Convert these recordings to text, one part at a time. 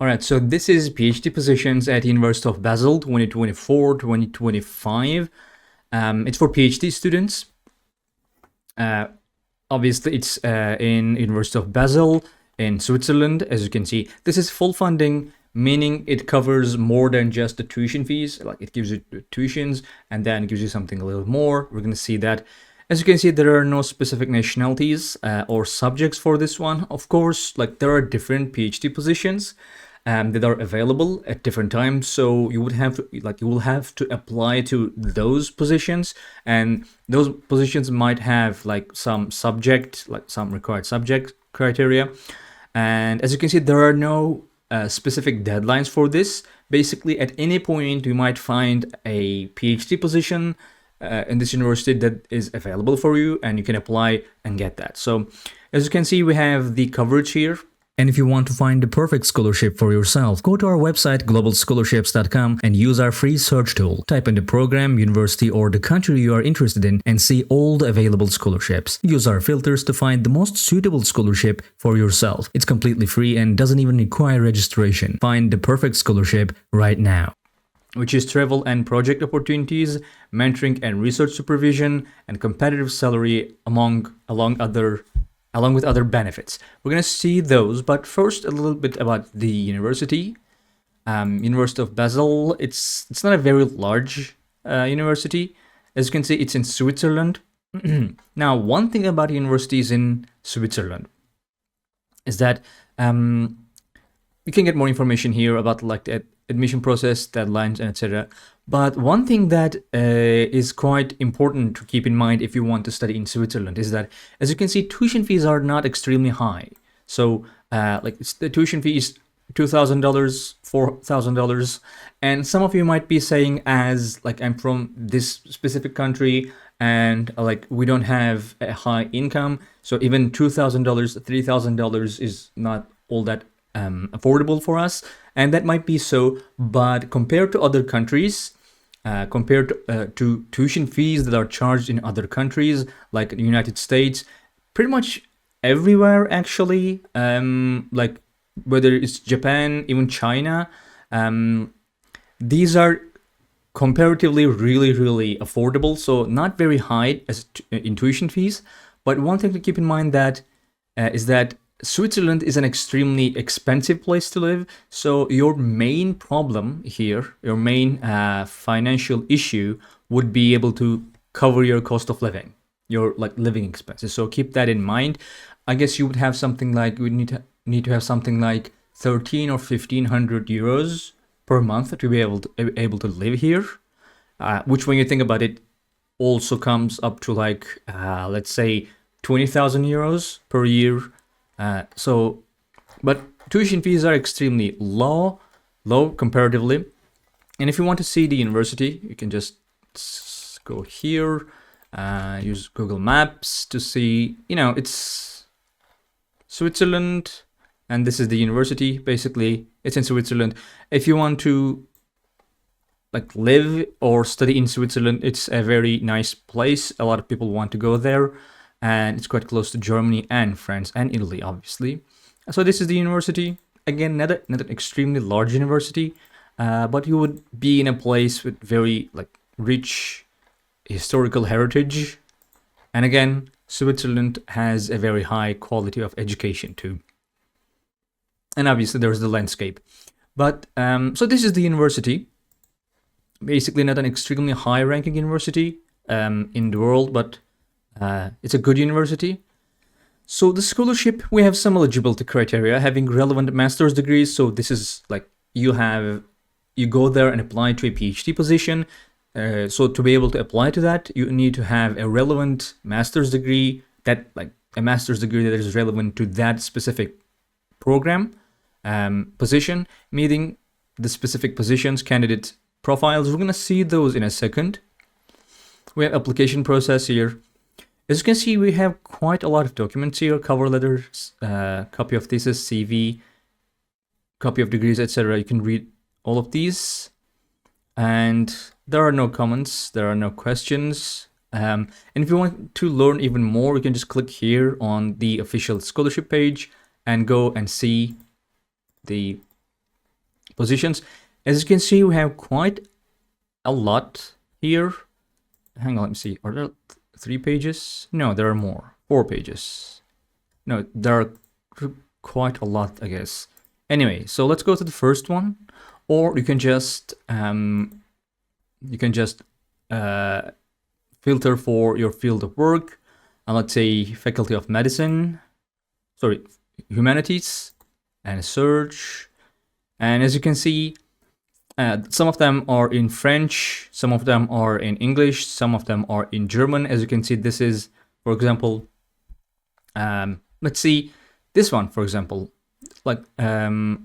All right, so this is PhD positions at University of Basel 2024-2025. It's for PhD students. Obviously, it's in University of Basel in Switzerland. As you can see, this is full funding, meaning it covers more than just the tuition fees. Like it gives you the tuitions and then gives you something a little more. We're going to see that. As you can see, there are no specific nationalities or subjects for this one. Of course, like there are different PhD positions that are available at different times. So you will have to apply to those positions, and those positions might have like some required subject criteria. And as you can see, there are no specific deadlines for this. Basically, at any point, you might find a PhD position in this university that is available for you, and you can apply and get that. So as you can see, we have the coverage here. And if you want to find the perfect scholarship for yourself, go to our website globalscholarships.com and use our free search tool. Type in the program, university, or the country you are interested in and see all the available scholarships. Use our filters to find the most suitable scholarship for yourself. It's completely free and doesn't even require registration. Find the perfect scholarship right now, which is travel and project opportunities, mentoring and research supervision, and competitive salary along with other benefits. We're going to see those, but first a little bit about the university. University of Basel, it's not a very large university. As you can see, it's in Switzerland. Now, one thing about universities in Switzerland is that you can get more information here about like the admission process, deadlines, and etc. But one thing that is quite important to keep in mind if you want to study in Switzerland is that, as you can see, tuition fees are not extremely high. So the tuition fee is $2,000, $4,000. And some of you might be saying, as like I'm from this specific country and like we don't have a high income, so even $2,000, $3,000 is not all that affordable for us. And that might be so, but compared to other countries, compared to tuition fees that are charged in other countries like the United States, pretty much everywhere actually, like whether it's Japan, even China, these are comparatively really affordable. So not very high as in tuition fees. But one thing to keep in mind that is that Switzerland is an extremely expensive place to live. So your main problem here, your main financial issue would be able to cover your cost of living, your like living expenses. So keep that in mind. I guess you would have something like, we need to have something like 13 or 1500 euros per month to be able to live here, which when you think about it also comes up to like, let's say 20,000 euros per year. But tuition fees are extremely low comparatively. And if you want to see the university, you can just go here, use Google Maps to see, it's Switzerland, and this is the university. Basically, it's in Switzerland. If you want to like live or study in Switzerland, it's a very nice place. A lot of people want to go there. And it's quite close to Germany and France and Italy, obviously. So this is the university. Again, not an extremely large university, but you would be in a place with very like rich historical heritage. And again, Switzerland has a very high quality of education too. And obviously there's the landscape. But so this is the university. Basically not an extremely high ranking university in the world, but it's a good university. So the scholarship, we have some eligibility criteria, having relevant master's degrees. So this is like you go there and apply to a PhD position. So to be able to apply to that, you need to have a relevant master's degree, that like a master's degree that is relevant to that specific program position, meeting the specific positions, candidate profiles. We're going to see those in a second. We have application process here. As you can see, we have quite a lot of documents here: cover letters, copy of thesis, CV, copy of degrees, etc. You can read all of these, and there are no comments, there are no questions. And if you want to learn even more, you can just click here on the official scholarship page and go and see the positions. As you can see, we have quite a lot here. Hang on, let me see. Are there 3 pages? No, there are more. 4 pages. No, there are quite a lot, I guess. Anyway, so let's go to the first one, or you can just filter for your field of work, and let's say Faculty of Medicine, sorry, Humanities, and search. And as you can see, some of them are in French, some of them are in English, some of them are in German. As you can see, this is, for example, let's see this one, for example. Like now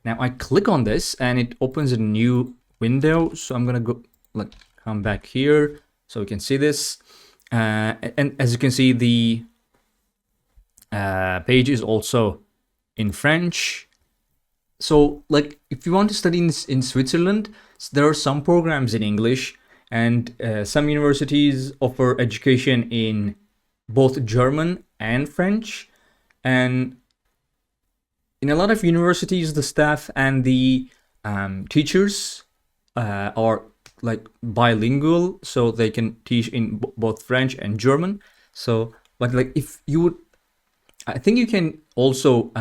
I click on this and it opens a new window. So I'm gonna go like come back here so we can see this. And as you can see, the page is also in French. So like if you want to study in Switzerland, there are some programs in English, and some universities offer education in both German and French. And in a lot of universities, the staff and the teachers are like bilingual, so they can teach in both French and German. So, but like if you would, I think you can also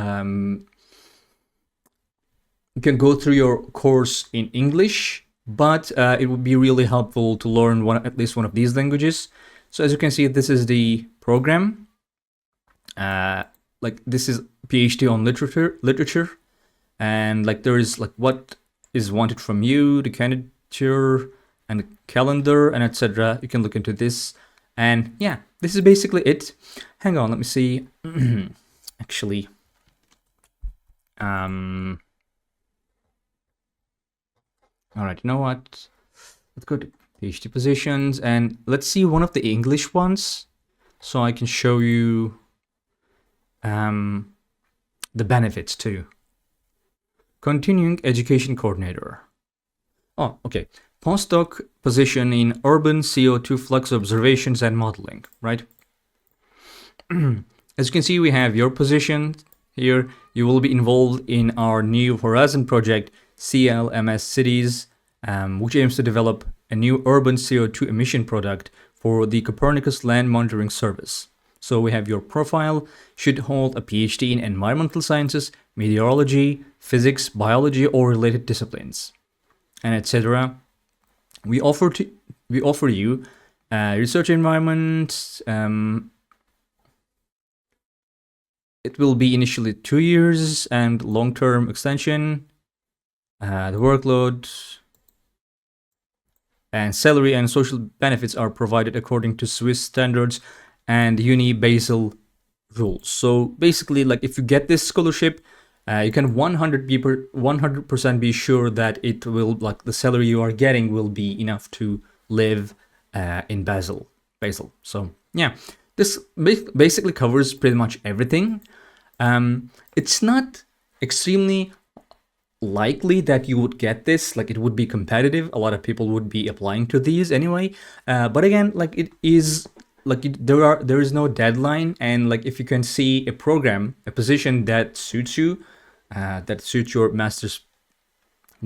you can go through your course in English, but it would be really helpful to learn at least one of these languages. So as you can see, this is the program. Like this is PhD on literature, and like there is like what is wanted from you, the candidature, and the calendar, and etc. You can look into this, and yeah, this is basically it. Hang on, let me see. Actually, all right, you know what? Let's go to PhD positions and let's see one of the English ones, so I can show you the benefits too. Continuing education coordinator. Oh, okay. Postdoc position in urban CO2 flux observations and modeling, right? As you can see, we have your position here. You will be involved in our New Horizon project, CLMS Cities, which aims to develop a new urban CO2 emission product for the Copernicus Land Monitoring Service. So we have your profile, should hold a PhD in environmental sciences, meteorology, physics, biology, or related disciplines, and etc. We offer you research environment. It will be initially 2 years and long-term extension. The workload and salary and social benefits are provided according to Swiss standards and Uni Basel rules. So basically, like if you get this scholarship, you can 100% be sure that it will, like the salary you are getting will be enough to live in Basel. So yeah, this basically covers pretty much everything. It's not extremely likely that you would get this, like it would be competitive. A lot of people would be applying to these anyway. But again, like it is like there is no deadline, and like if you can see a program, a position that suits you, that suits your master's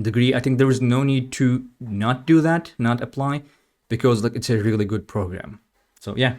degree, I think there is no need to not do that, not apply, because like it's a really good program. So yeah,